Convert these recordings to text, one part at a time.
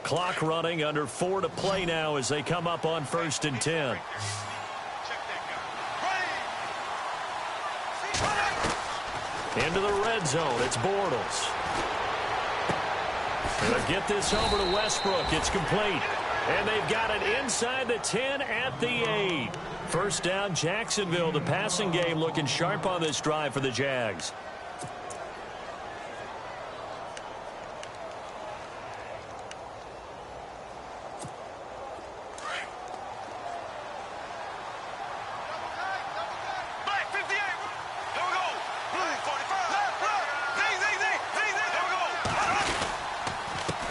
Clock running, under 4 to play now as they come up on 1st and 10. Into the red zone, it's Bortles. They'll get this over to Westbrook. It's complete. And they've got it inside the 10 at the 8. First down, Jacksonville. The passing game looking sharp on this drive for the Jags.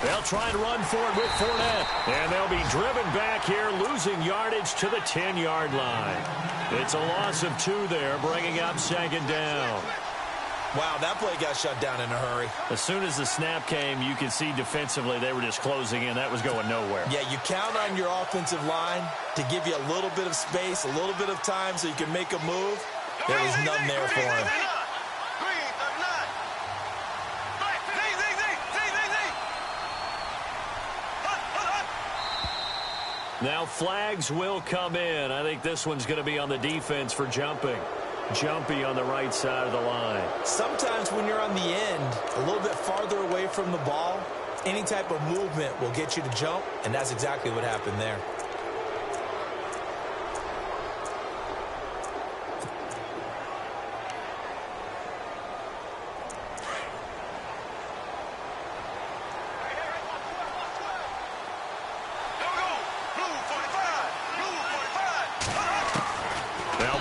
They'll try and run for it with Fournette. And they'll be driven back here, losing yardage to the 10-yard line. It's a loss of 2 there, bringing up 2nd down. Wow, that play got shut down in a hurry. As soon as the snap came, you could see defensively they were just closing in. That was going nowhere. Yeah, you count on your offensive line to give you a little bit of space, a little bit of time so you can make a move. There was none there for him. Now flags will come in. I think this one's going to be on the defense for jumping. Jumpy on the right side of the line. Sometimes when you're on the end, a little bit farther away from the ball, any type of movement will get you to jump, and that's exactly what happened there.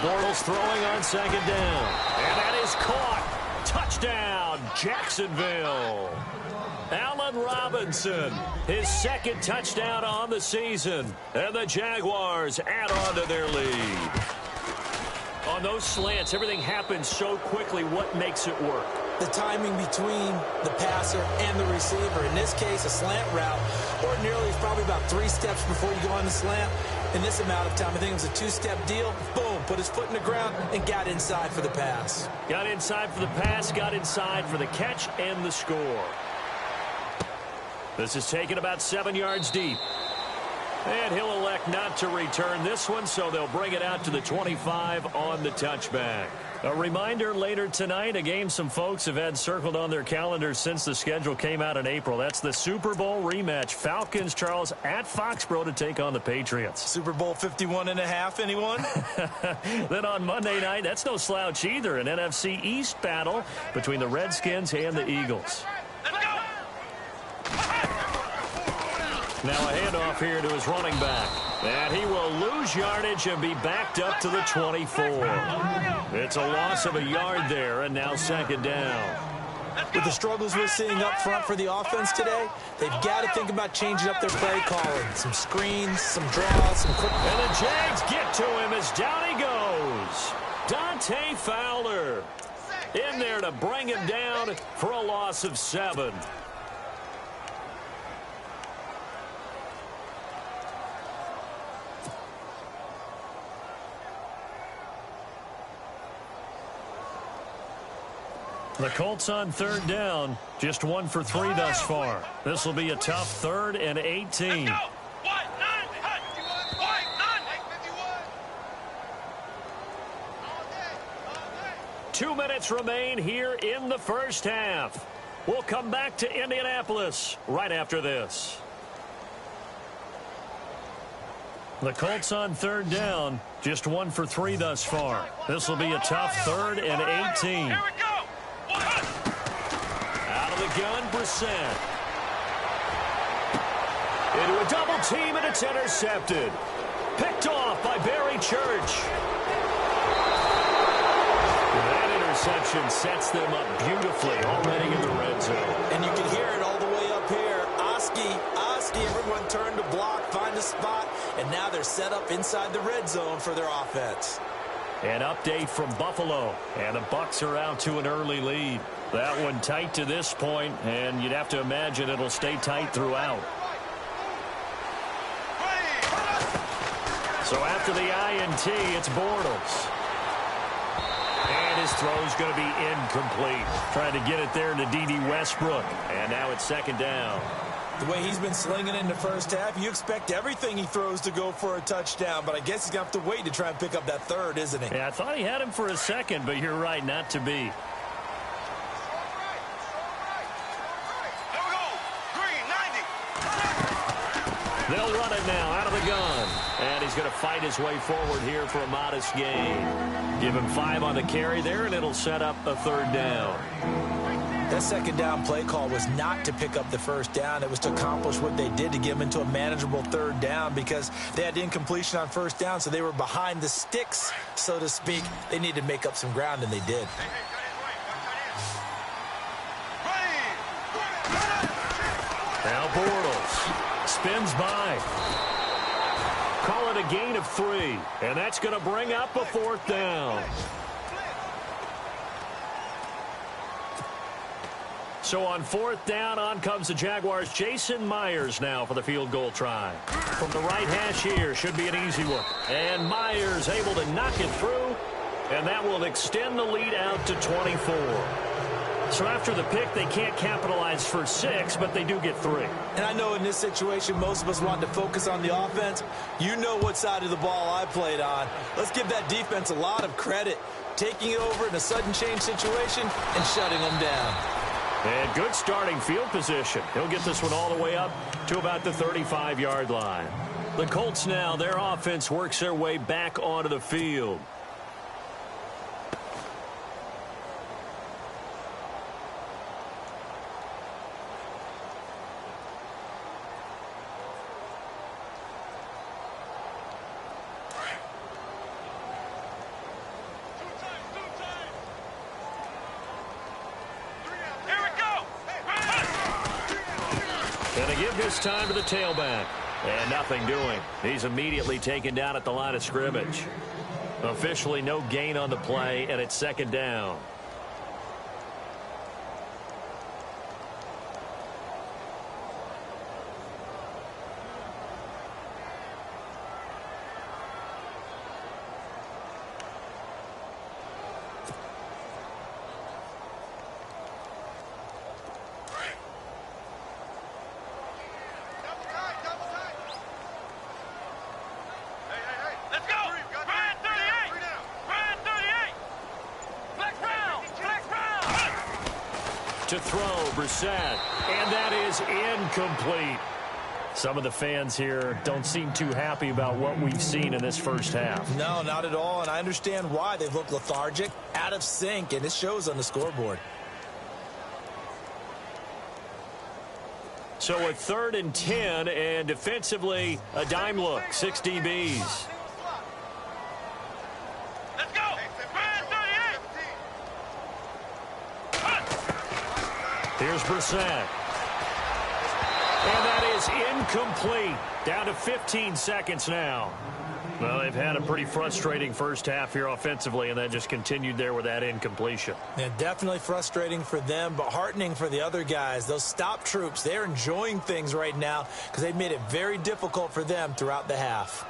Bortles throwing on 2nd down. And that is caught. Touchdown, Jacksonville. Allen Robinson, his 2nd touchdown on the season. And the Jaguars add on to their lead. On those slants, everything happens so quickly. What makes it work? The timing between the passer and the receiver. In this case, a slant route. Ordinarily, it's probably about 3 steps before you go on the slant. In this amount of time, I think it was a 2-step deal. Boom, put his foot in the ground and got inside for the pass. Got inside for the pass, got inside for the catch and the score. This is taken about 7 yards deep. And he'll elect not to return this one, so they'll bring it out to the 25 on the touchback. A reminder later tonight, a game some folks have had circled on their calendars since the schedule came out in April. That's the Super Bowl rematch. Falcons, Charles, at Foxborough to take on the Patriots. Super Bowl 51.5, anyone? Then on Monday night, that's no slouch either. An NFC East battle between the Redskins and the Eagles. Now a handoff here to his running back. And he will lose yardage and be backed up to the 24. It's a loss of a yard there, and now 2nd down. With the struggles we're seeing up front for the offense today, they've got to think about changing up their play calling. Some screens, some draws, some quick. And the Jags get to him as down he goes. Dante Fowler in there to bring him down for a loss of 7. The Colts on 3rd down, just 1 for 3 thus far. This will be a tough 3rd and 18. 2 minutes remain here in the first half. We'll come back to Indianapolis right after this. The Colts on 3rd down, just 1 for 3 thus far. This will be a tough 3rd and 18. Out of the gun, Brissett. Into a double team, and it's intercepted. Picked off by Barry Church. That interception sets them up beautifully already in the red zone. And you can hear it all the way up here. Oski, everyone turned to block, find a spot, and now they're set up inside the red zone for their offense. An update from Buffalo, and the Bucs are out to an early lead. That one tight to this point, and you'd have to imagine it'll stay tight throughout. So after the INT, it's Bortles. And his throw's going to be incomplete. Trying to get it there to D.D. Westbrook. And now it's 2nd down. The way he's been slinging in the first half, you expect everything he throws to go for a touchdown, but I guess he's going to have to wait to try and pick up that third, isn't he? Yeah, I thought he had him for a second, but you're right, not to be. They'll run it now out of the gun. And he's going to fight his way forward here for a modest gain. Give him 5 on the carry there, and it'll set up a third down. That second down play call was not to pick up the first down. It was to accomplish what they did to get them into a manageable third down because they had incompletion on first down, so they were behind the sticks, so to speak. They needed to make up some ground, and they did. Now Bortles spins by. Call it a gain of 3, and that's going to bring up a fourth down. So on fourth down, on comes the Jaguars. Jason Myers now for the field goal try. From the right hash here, should be an easy one. And Myers able to knock it through, and that will extend the lead out to 24. So after the pick, they can't capitalize for 6, but they do get 3. And I know in this situation, most of us want to focus on the offense. You know what side of the ball I played on. Let's give that defense a lot of credit, taking it over in a sudden change situation and shutting them down. And good starting field position. He'll get this one all the way up to about the 35-yard line. The Colts now, their offense works their way back onto the field. This time to the tailback. And nothing doing. He's immediately taken down at the line of scrimmage. Officially no gain on the play, and it's second down. To throw, Brissett, and that is incomplete. Some of the fans here don't seem too happy about what we've seen in this first half. No, not at all, and I understand why. They've looked lethargic, out of sync, and it shows on the scoreboard. So a 3rd and 10, and defensively, a dime look, 6 DBs. Here's Brissett. And that is incomplete. Down to 15 seconds now. Well, they've had a pretty frustrating first half here offensively, and that just continued there with that incompletion. Yeah, definitely frustrating for them, but heartening for the other guys. Those stop troops, they're enjoying things right now because they've made it very difficult for them throughout the half.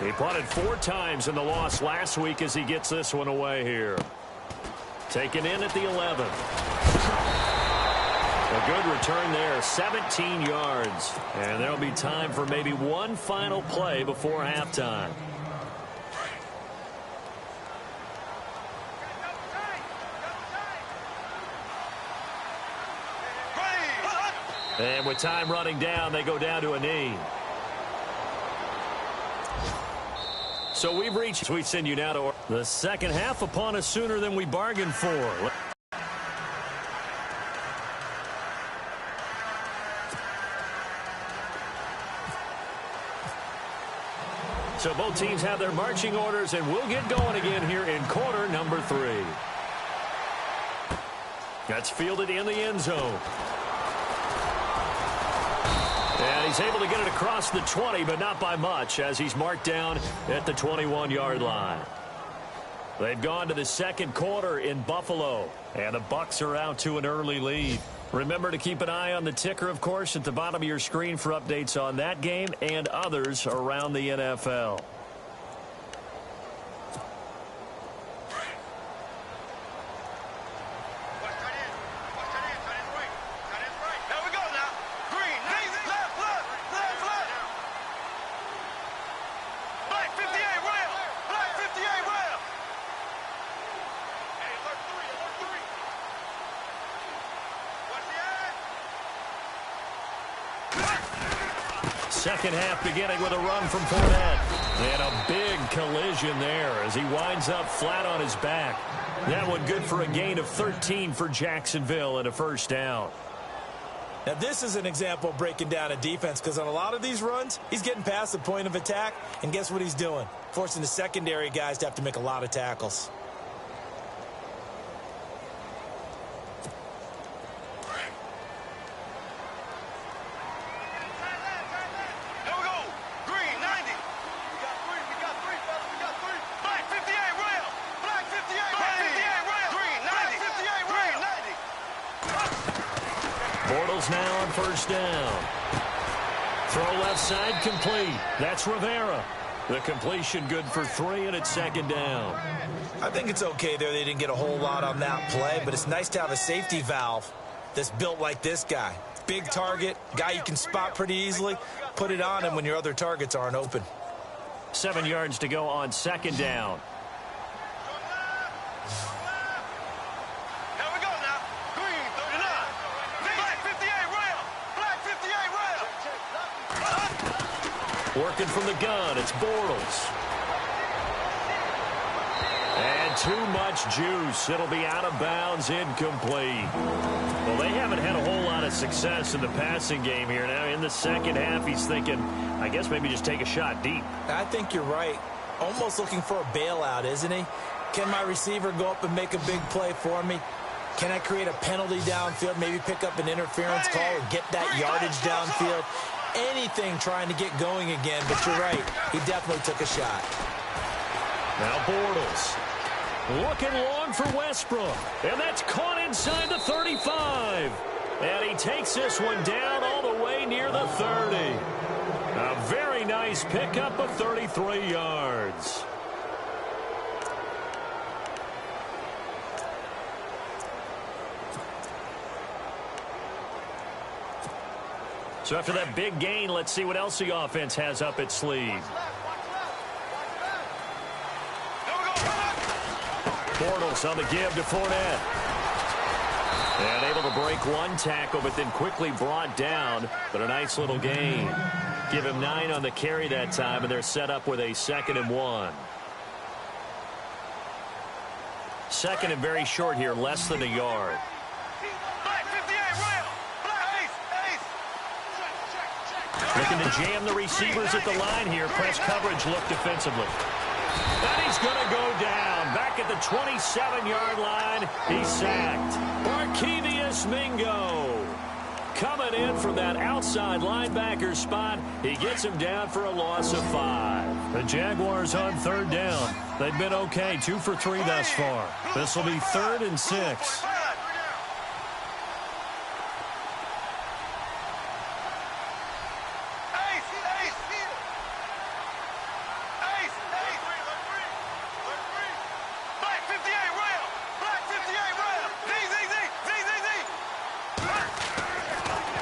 He punted 4 times in the loss last week as he gets this one away here. Taken in at the 11. A good return there, 17 yards. And there'll be time for maybe one final play before halftime. And with time running down, they go down to a knee. So we've reached, we send you now to the second half upon us sooner than we bargained for. So both teams have their marching orders, and we'll get going again here in quarter number 3. That's fielded in the end zone. And he's able to get it across the 20, but not by much, as he's marked down at the 21-yard line. They've gone to the second quarter in Buffalo, and the Bucs are out to an early lead. Remember to keep an eye on the ticker, of course, at the bottom of your screen for updates on that game and others around the NFL. second half beginning with a run from Fournette. And a big collision there as he winds up flat on his back. That one good for a gain of 13 for Jacksonville and a first down. Now, this is an example of breaking down a defense because on a lot of these runs, he's getting past the point of attack, and guess what he's doing? Forcing the secondary guys to have to make a lot of tackles. Now on first down. Throw left side complete. That's Rivera. The completion good for 3, and it's second down. I think it's okay there. They didn't get a whole lot on that play, but it's nice to have a safety valve that's built like this guy. Big target, guy you can spot pretty easily. Put it on him when your other targets aren't open. 7 yards to go on second down. Working from the gun, it's Bortles. And too much juice. It'll be out of bounds, incomplete. Well, they haven't had a whole lot of success in the passing game here. Now, in the second half, he's thinking, I guess maybe just take a shot deep. I think you're right. Almost looking for a bailout, isn't he? Can my receiver go up and make a big play for me? Can I create a penalty downfield, maybe pick up an interference call and get that yardage downfield? Anything trying to get going again, but you're right. He definitely took a shot. Now Bortles. Looking long for Westbrook. And that's caught inside the 35. And he takes this one down all the way near the 30. A very nice pickup of 33 yards. So after that big gain, let's see what else the offense has up its sleeve. Bortles on the give to Fournette. And able to break one tackle, but then quickly brought down. But a nice little gain. Give him 9 on the carry that time, and they're set up with a 2nd and 1. Second and very short here, less than a yard. Looking to jam the receivers at the line here. Press coverage look defensively. And he's going to go down. Back at the 27-yard line. He's sacked. Barkevius Mingo coming in from that outside linebacker spot. He gets him down for a loss of 5. The Jaguars on third down. They've been okay. 2 for 3 thus far. This will be 3rd and 6.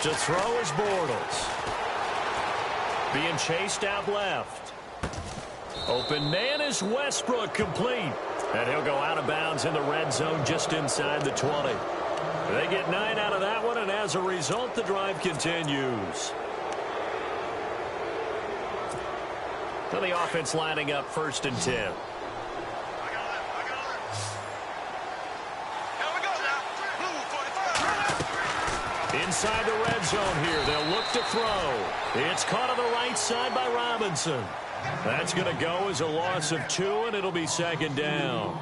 To throw is Bortles. Being chased out left. Open man is Westbrook, complete. And he'll go out of bounds in the red zone just inside the 20. They get 9 out of that one, and as a result, the drive continues. So the offense lining up 1st and 10. Inside the red zone here. They'll look to throw. It's caught on the right side by Robinson. That's going to go as a loss of 2, and it'll be 2nd down.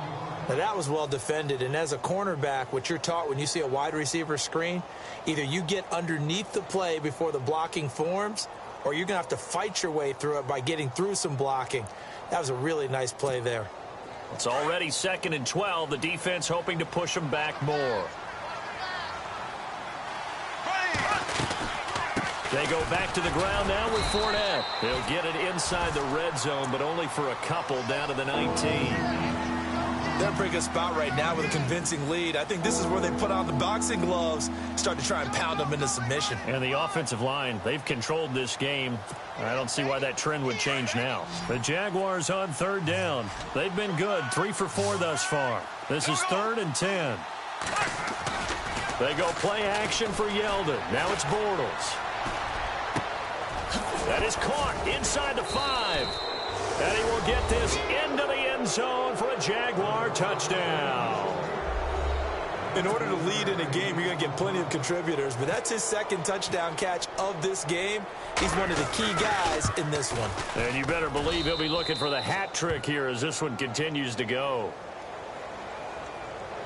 Now, that was well defended, and as a cornerback, what you're taught when you see a wide receiver screen, either you get underneath the play before the blocking forms, or you're going to have to fight your way through it by getting through some blocking. That was a really nice play there. It's already 2nd and 12. The defense hoping to push them back more. They go back to the ground now with Fournette. They'll get it inside the red zone, but only for a couple down to the 19. They're in a pretty good spot right now with a convincing lead. I think this is where they put on the boxing gloves, start to try and pound them into submission. And the offensive line, they've controlled this game. I don't see why that trend would change now. The Jaguars on third down. They've been good, 3 for 4 thus far. This is 3rd and 10. They go play action for Yeldon. Now it's Bortles. That is caught inside the 5. And he will get this into the end zone for a Jaguar touchdown. In order to lead in a game, you're going to get plenty of contributors, but that's his second touchdown catch of this game. He's one of the key guys in this one. And you better believe he'll be looking for the hat trick here as this one continues to go.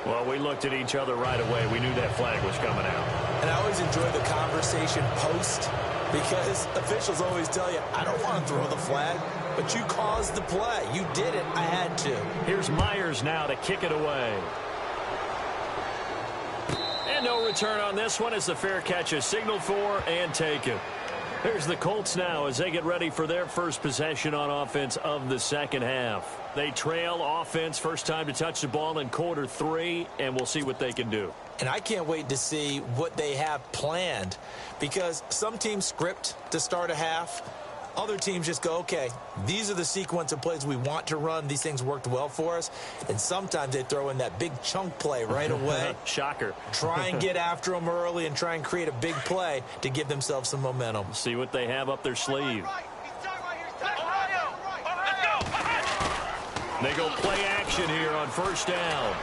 Well, we looked at each other right away. We knew that flag was coming out. And I always enjoy the conversation post because officials always tell you, I don't want to throw the flag, but you caused the play. You did it. I had to. Here's Myers now to kick it away. And no return on this one as the fair catch is signaled for and taken. Here's the Colts now as they get ready for their first possession on offense of the second half. They trail offense, first time to touch the ball in quarter 3, and we'll see what they can do. And I can't wait to see what they have planned because some teams script to start a half. Other teams just go, okay, these are the sequence of plays we want to run. These things worked well for us. And sometimes they throw in that big chunk play right away. Shocker. Try and get after them early and try and create a big play to give themselves some momentum. See what they have up their sleeve. They go play action here on first down.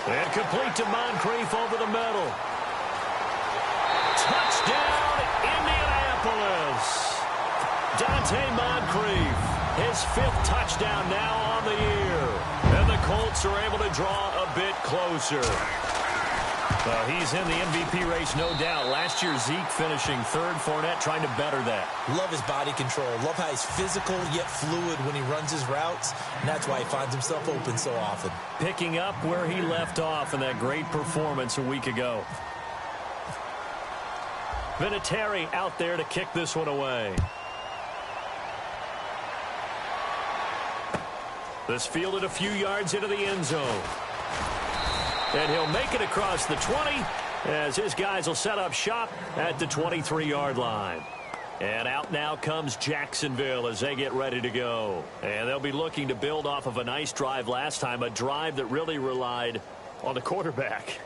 And complete to Moncrief over the middle. Touchdown, Indianapolis. Dante Moncrief, his 5th touchdown now on the year. And the Colts are able to draw a bit closer. He's in the MVP race, no doubt. Last year, Zeke finishing 3rd. Fournette trying to better that. Love his body control. Love how he's physical yet fluid when he runs his routes. And that's why he finds himself open so often. Picking up where he left off in that great performance a week ago. Vinatieri out there to kick this one away. This fielded a few yards into the end zone. And he'll make it across the 20 as his guys will set up shop at the 23-yard line. And out now comes Jacksonville as they get ready to go. And they'll be looking to build off of a nice drive last time, a drive that really relied on the quarterback.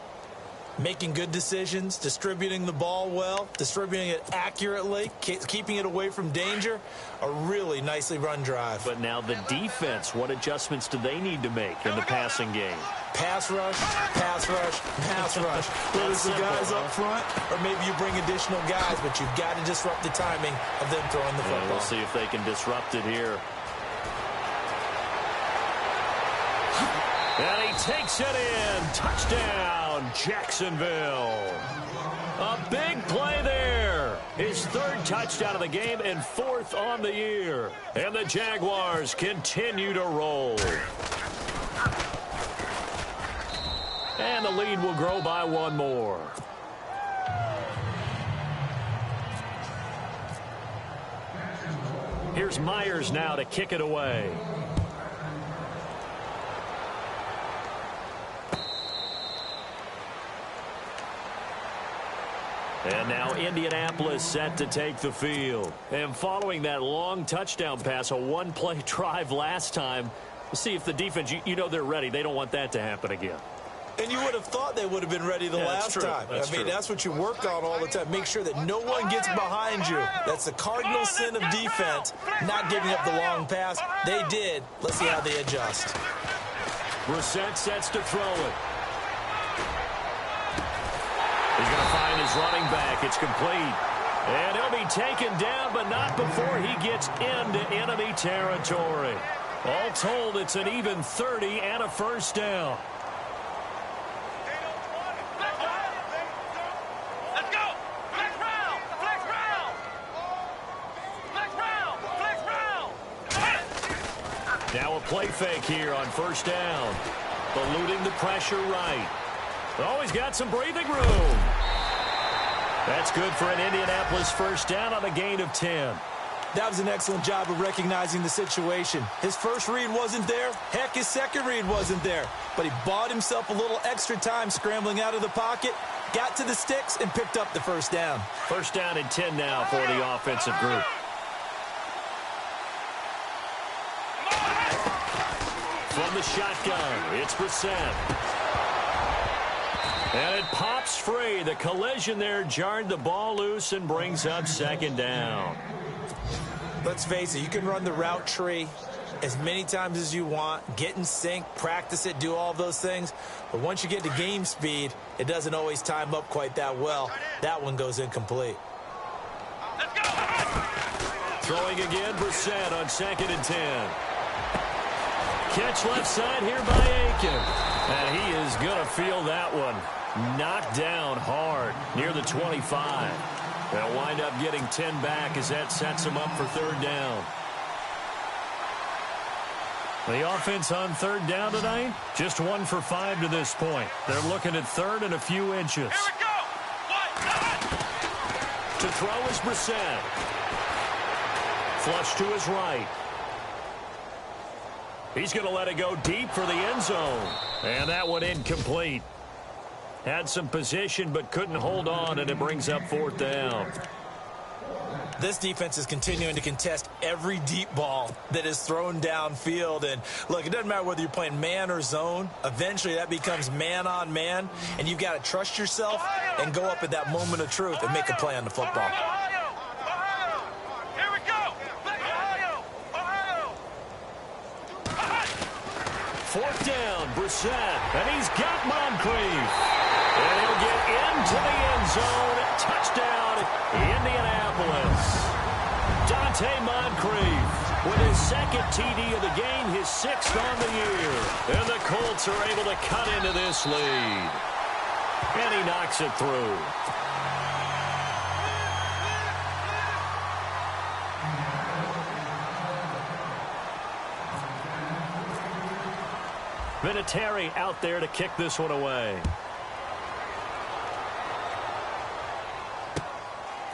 Making good decisions, distributing the ball well, distributing it accurately, keeping it away from danger. A really nicely run drive. But now the defense, what adjustments do they need to make in the passing game? Pass rush, pass rush, pass rush. Whether it's the guys up front or maybe you bring additional guys, but you've got to disrupt the timing of them throwing the football. We'll see if they can disrupt it here. And he takes it in. Touchdown, Jacksonville. A big play there. His 3rd touchdown of the game and 4th on the year. And the Jaguars continue to roll. And the lead will grow by 1 more. Here's Myers now to kick it away. And now Indianapolis set to take the field. And following that long touchdown pass, a 1-play drive last time, we'll see if the defense, you know they're ready. They don't want that to happen again. And you would have thought they would have been ready the last time. That's what you work on all the time. Make sure that no one gets behind you. That's the cardinal sin of defense, not giving up the long pass. They did. Let's see how they adjust. Brissett sets to throw it. He's going to find his running back. It's complete. And he'll be taken down, but not before he gets into enemy territory. All told, it's an even 30 and a first down. Now a play fake here on first down. Eluding the pressure right. Oh, he's got some breathing room. That's good for an Indianapolis first down on a gain of 10. That was an excellent job of recognizing the situation. His first read wasn't there. Heck, his second read wasn't there. But he bought himself a little extra time scrambling out of the pocket, got to the sticks, and picked up the first down. First down and 10 now for the offensive group. From the shotgun, it's Brissett. And it pops free. The collision there jarred the ball loose and brings up second down. Let's face it, you can run the route tree as many times as you want, get in sync, practice it, do all those things. But once you get to game speed, it doesn't always time up quite that well. That one goes incomplete. Let's go! Throwing again, Brissett on 2nd and 10. Catch left side here by Aiken. And he is going to feel that one. Knocked down hard near the 25. They'll wind up getting 10 back as that sets them up for 3rd down. The offense on 3rd down tonight, just 1 for 5 to this point. They're looking at 3rd and a few inches. Here we go! To throw is Brissett. Flush to his right. He's going to let it go deep for the end zone. And that one incomplete. Had some position but couldn't hold on, and it brings up 4th down. This defense is continuing to contest every deep ball that is thrown downfield. And, look, it doesn't matter whether you're playing man or zone. Eventually that becomes man on man, and you've got to trust yourself and go up at that moment of truth and make a play on the football. Here we go! 4th down, Brissett, and he's got Moncrief. And he'll get into the end zone. Touchdown, Indianapolis. Dante Moncrief with his 2nd TD of the game, his 6th on the year. And the Colts are able to cut into this lead. And he knocks it through. Vinatieri out there to kick this one away.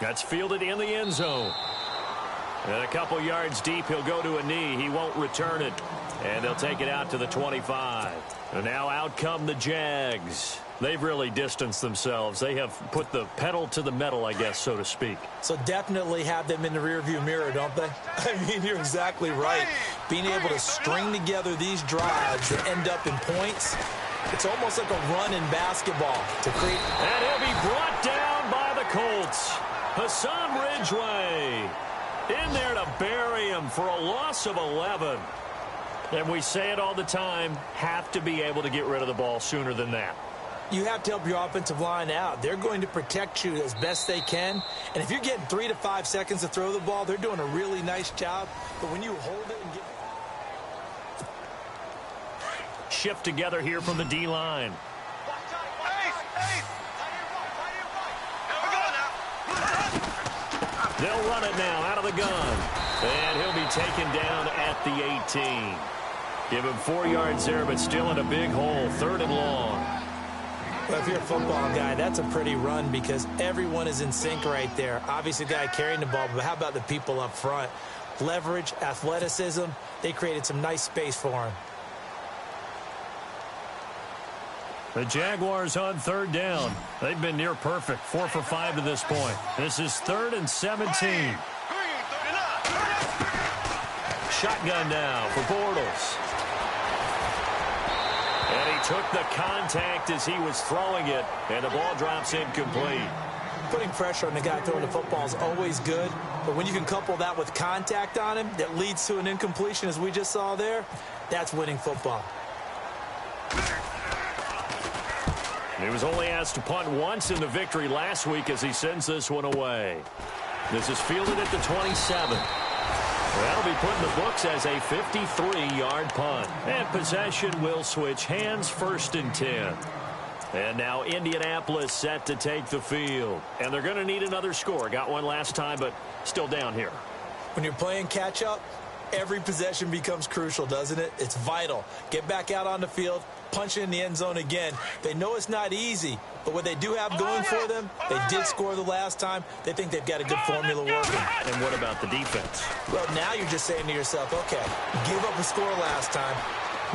That's fielded in the end zone. And a couple yards deep, he'll go to a knee. He won't return it. And they'll take it out to the 25. And now out come the Jags. They've really distanced themselves. They have put the pedal to the metal, I guess, so to speak. So definitely have them in the rearview mirror, don't they? I mean, you're exactly right. Being able to string together these drives that end up in points, it's almost like a run in basketball to create. And he'll be brought down by the Colts. Hassan Ridgeway in there to bury him for a loss of 11. And we say it all the time, have to be able to get rid of the ball sooner than that. You have to help your offensive line out. They're going to protect you as best they can. And if you're getting 3 to 5 seconds to throw the ball, they're doing a really nice job. But when you hold it and get... Shift together here from the D-line. They'll run it now out of the gun. And he'll be taken down at the 18. Give him 4 yards there, but still in a big hole. 3rd and long. Well, if you're a football guy, that's a pretty run because everyone is in sync right there. Obviously, the guy carrying the ball, but how about the people up front? Leverage, athleticism, they created some nice space for him. The Jaguars on 3rd down. They've been near perfect. 4 for 5 to this point. This is 3rd and 17. Shotgun now for Bortles. And he took the contact as he was throwing it, and the ball drops incomplete. Putting pressure on the guy throwing the football is always good, but when you can couple that with contact on him that leads to an incompletion, as we just saw there, that's winning football. He was only asked to punt once in the victory last week as he sends this one away. This is fielded at the 27. That'll be put in the books as a 53-yard punt. And possession will switch hands, 1st and 10. And now Indianapolis set to take the field. And they're going to need another score. Got one last time, but still down here. When you're playing catch-up, every possession becomes crucial, doesn't it? It's vital. Get back out on the field, punch it in the end zone again. They know it's not easy, but what they do have going for them, they did score the last time. They think they've got a good formula working. And what about the defense? Well, now you're just saying to yourself, okay, give up a score last time.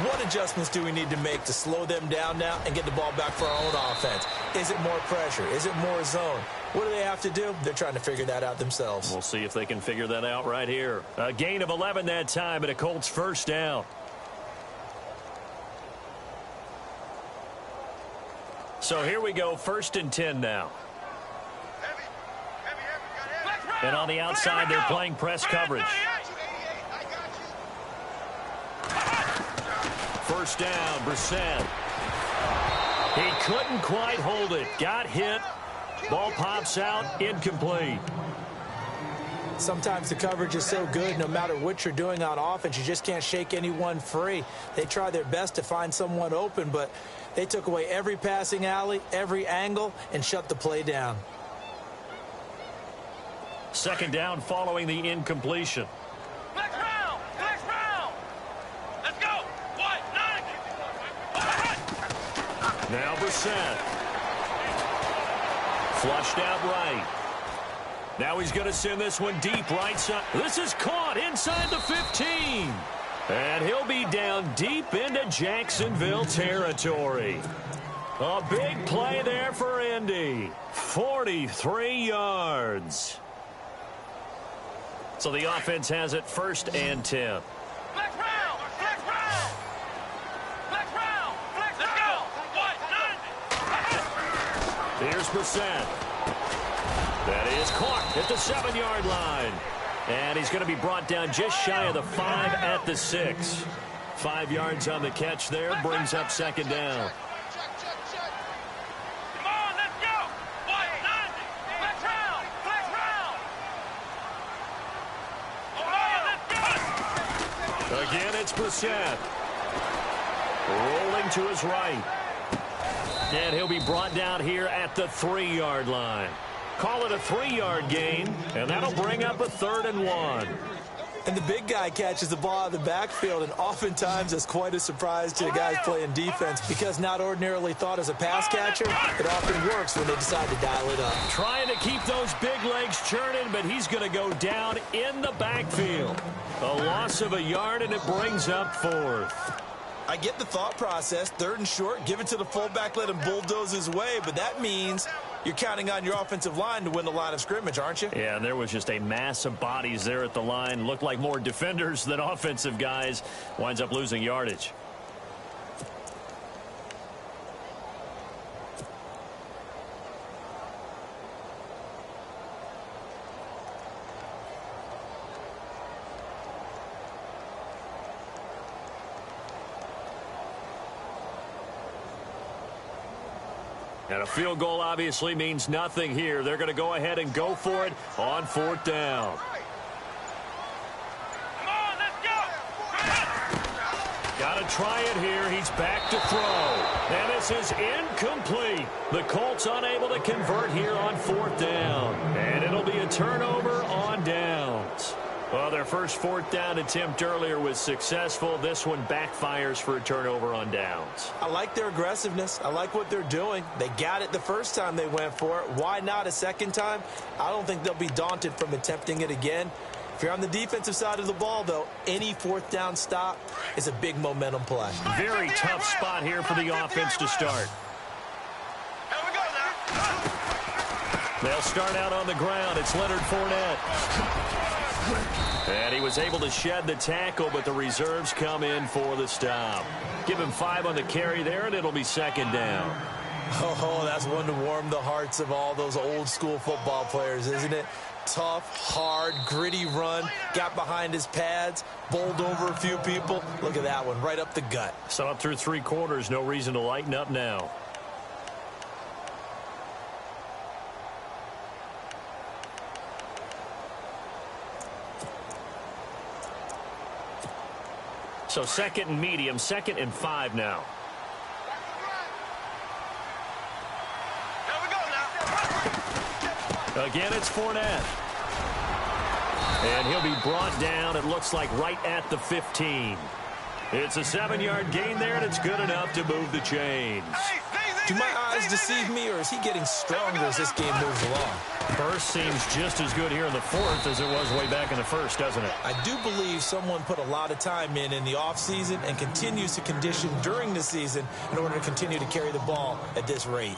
What adjustments do we need to make to slow them down now and get the ball back for our own offense? Is it more pressure? Is it more zone? What do they have to do? They're trying to figure that out themselves. We'll see if they can figure that out right here. A gain of 11 that time, and a Colts 1st down. So here we go, 1st and 10 now. And on the outside, they're playing press coverage. 1st down, Brissett. He couldn't quite hold it. Got hit. Ball pops out, incomplete. Sometimes the coverage is so good, no matter what you're doing on offense, you just can't shake anyone free. They try their best to find someone open, but they took away every passing alley, every angle, and shut the play down. 2nd down following the incompletion. Next round! Next round! Let's go! What? 9! Now Brissett. Flushed out right. Now he's going to send this one deep right side. This is caught inside the 15. And he'll be down deep into Jacksonville territory. A big play there for Indy. 43 yards. So the offense has it 1st and 10. Next round! Next round! Next round! Let's go! What? 9! Here's Brissett. That is caught at the 7-yard line. And he's going to be brought down just shy of the 5 at the 6. 5 yards on the catch there, brings up 2nd down. Come on, let's go! What? 90! Next round! Next round! Come on, let's go! Again, it's Brissett. Rolling to his right. And he'll be brought down here at the 3-yard line. Call it a 3-yard gain, and that'll bring up a 3rd and 1. And the big guy catches the ball out of the backfield, and oftentimes that's quite a surprise to the guys playing defense because not ordinarily thought as a pass catcher, it often works when they decide to dial it up. Trying to keep those big legs churning, but he's going to go down in the backfield. A loss of a yard, and it brings up 4th. I get the thought process, 3rd and short, give it to the fullback, let him bulldoze his way, but that means you're counting on your offensive line to win the line of scrimmage, aren't you? Yeah, there was just a mass of bodies there at the line. Looked like more defenders than offensive guys. Winds up losing yardage. And a field goal obviously means nothing here. They're going to go ahead and go for it on 4th down. Come on, let's go! Got to try it here. He's back to throw. And this is incomplete. The Colts unable to convert here on 4th down. And it'll be a turnover on downs. Well, their first 4th down attempt earlier was successful. This one backfires for a turnover on downs. I like their aggressiveness. I like what they're doing. They got it the first time they went for it. Why not a second time? I don't think they'll be daunted from attempting it again. If you're on the defensive side of the ball, though, any 4th down stop is a big momentum play. Very tough spot here for the offense to start. Here we go now. They'll start out on the ground. It's Leonard Fournette. And he was able to shed the tackle, but the reserves come in for the stop. Give him 5 on the carry there, and it'll be 2nd down. Oh, that's one to warm the hearts of all those old school football players, isn't it? Tough, hard, gritty run, got behind his pads, bowled over a few people. Look at that one, right up the gut. So up through 3 quarters, no reason to lighten up now. So 2nd and medium, 2nd and 5 now. Here we go now. Again, it's Fournette. And he'll be brought down, it looks like, right at the 15. It's a 7-yard gain there, and it's good enough to move the chains. Do my eyes deceive me, or is he getting stronger as this game moves along? First seems just as good here in the 4th as it was way back in the 1st, doesn't it? I do believe someone put a lot of time in the offseason and continues to condition during the season in order to continue to carry the ball at this rate.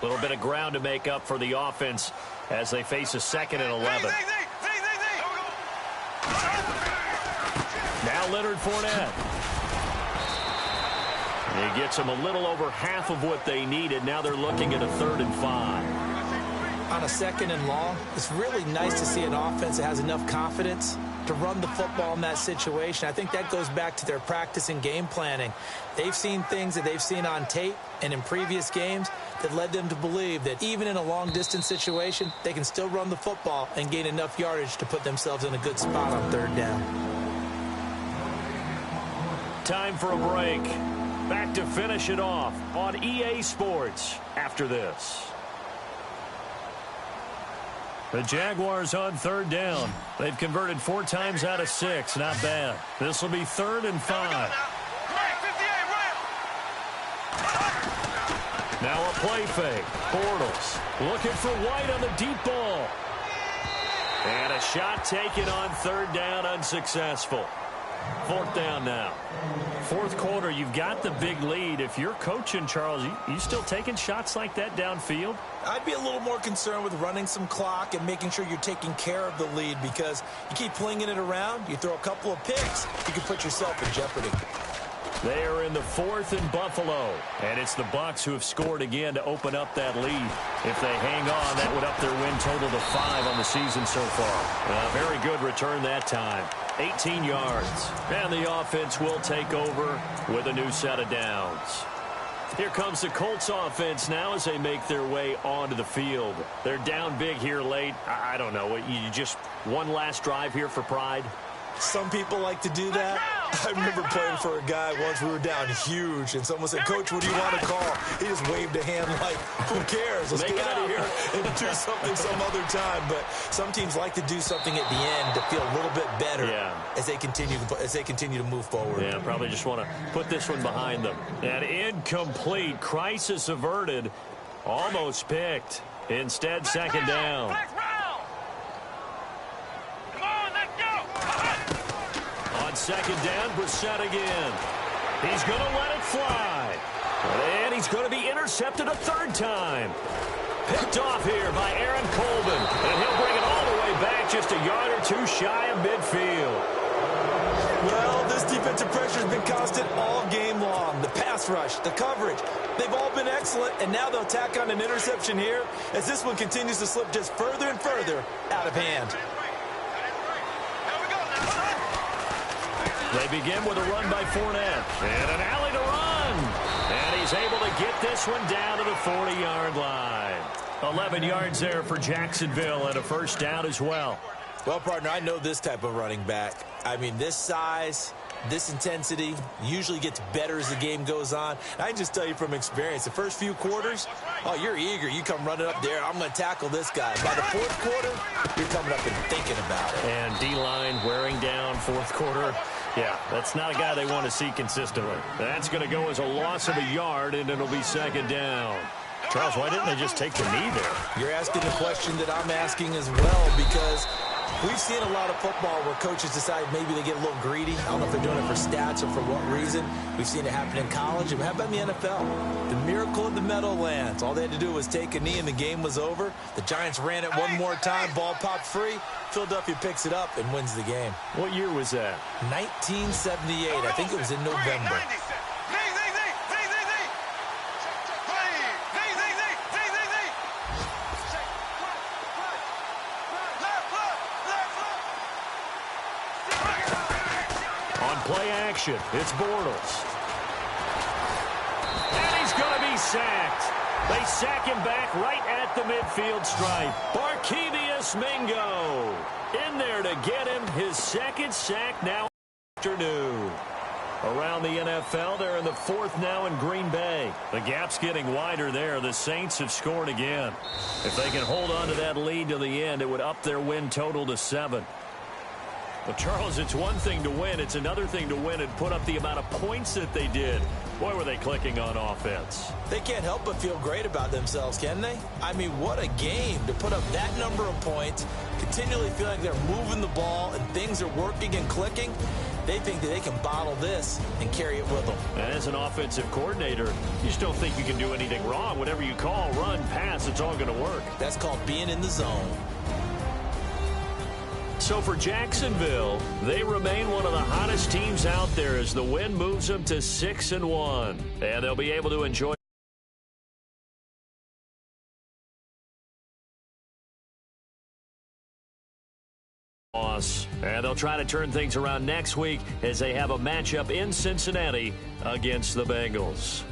A little bit of ground to make up for the offense as they face a 2nd and 11. Now Leonard Fournette. He gets them a little over half of what they needed. Now they're looking at a 3rd and 5. On a 2nd and long, it's really nice to see an offense that has enough confidence to run the football in that situation. I think that goes back to their practice and game planning. They've seen things that they've seen on tape and in previous games that led them to believe that even in a long-distance situation, they can still run the football and gain enough yardage to put themselves in a good spot on 3rd down. Time for a break. Back to finish it off on EA Sports after this. The Jaguars on 3rd down. They've converted 4 times out of 6. Not bad. This will be 3rd and 5. Now a play fake. Bortles looking for White on the deep ball. And a shot taken on 3rd down, unsuccessful. 4th down now. 4th quarter, you've got the big lead. If you're coaching, Charles, you still taking shots like that downfield? I'd be a little more concerned with running some clock and making sure you're taking care of the lead, because you keep flinging it around, you throw a couple of picks, you can put yourself in jeopardy. They are in the 4th in Buffalo, and it's the Bucs who have scored again to open up that lead. If they hang on, that would up their win total to 5 on the season so far. Very good return that time. 18 yards. And the offense will take over with a new set of downs. Here comes the Colts offense now as they make their way onto the field. They're down big here late. I don't know. You just one last drive here for pride? Some people like to do that. I remember playing for a guy once. We were down huge, and someone said, "Coach, what do you want to call?" He just waved a hand like, "Who cares? Let's get out of here and do something some other time." But some teams like to do something at the end to feel a little bit better as they continue to move forward. Yeah, probably just want to put this one behind them. And incomplete. Crisis averted. Almost picked. Instead, 2nd down. On 2nd down, Brissett again. He's going to let it fly. And he's going to be intercepted a 3rd time. Picked off here by Aaron Colvin. And he'll bring it all the way back just a yard or 2 shy of midfield. Well, this defensive pressure has been constant all game long. The pass rush, the coverage, they've all been excellent. And now they'll tack on an interception here as this one continues to slip just further and further out of hand. They begin with a run by Fournette. And an alley to run. And he's able to get this one down to the 40-yard line. 11 yards there for Jacksonville and a 1st down as well. Well, partner, I know this type of running back. I mean, this size, this intensity usually gets better as the game goes on. I can just tell you from experience, the first few quarters, oh, you're eager. You come running up there, I'm going to tackle this guy. By the 4th quarter, you're coming up and thinking about it. And D-line wearing down 4th quarter. Yeah, that's not a guy they want to see consistently. That's going to go as a loss of a yard, and it'll be 2nd down. Charles, why didn't they just take the knee there? You're asking the question that I'm asking as well, because we've seen a lot of football where coaches decide maybe they get a little greedy. I don't know if they're doing it for stats or for what reason. We've seen it happen in college. And how about in the NFL? The miracle of the Meadowlands. All they had to do was take a knee and the game was over. The Giants ran it one more time. Ball popped free. Philadelphia picks it up and wins the game. What year was that? 1978. I think it was in November. Play action. It's Bortles. And he's going to be sacked. They sack him back right at the midfield stripe. Barkevious Mingo in there to get him his 2nd sack now afternoon. Around the NFL, they're in the 4th now in Green Bay. The gap's getting wider there. The Saints have scored again. If they can hold on to that lead to the end, it would up their win total to 7. Well, Charles, it's one thing to win. It's another thing to win and put up the amount of points that they did. Boy, were they clicking on offense. They can't help but feel great about themselves, can they? I mean, what a game to put up that number of points, continually feel like they're moving the ball and things are working and clicking. They think that they can bottle this and carry it with them. As an offensive coordinator, you just don't think you can do anything wrong. Whatever you call, run, pass, it's all going to work. That's called being in the zone. So for Jacksonville, they remain one of the hottest teams out there as the win moves them to 6-1. And they'll be able to enjoy loss. And they'll try to turn things around next week as they have a matchup in Cincinnati against the Bengals.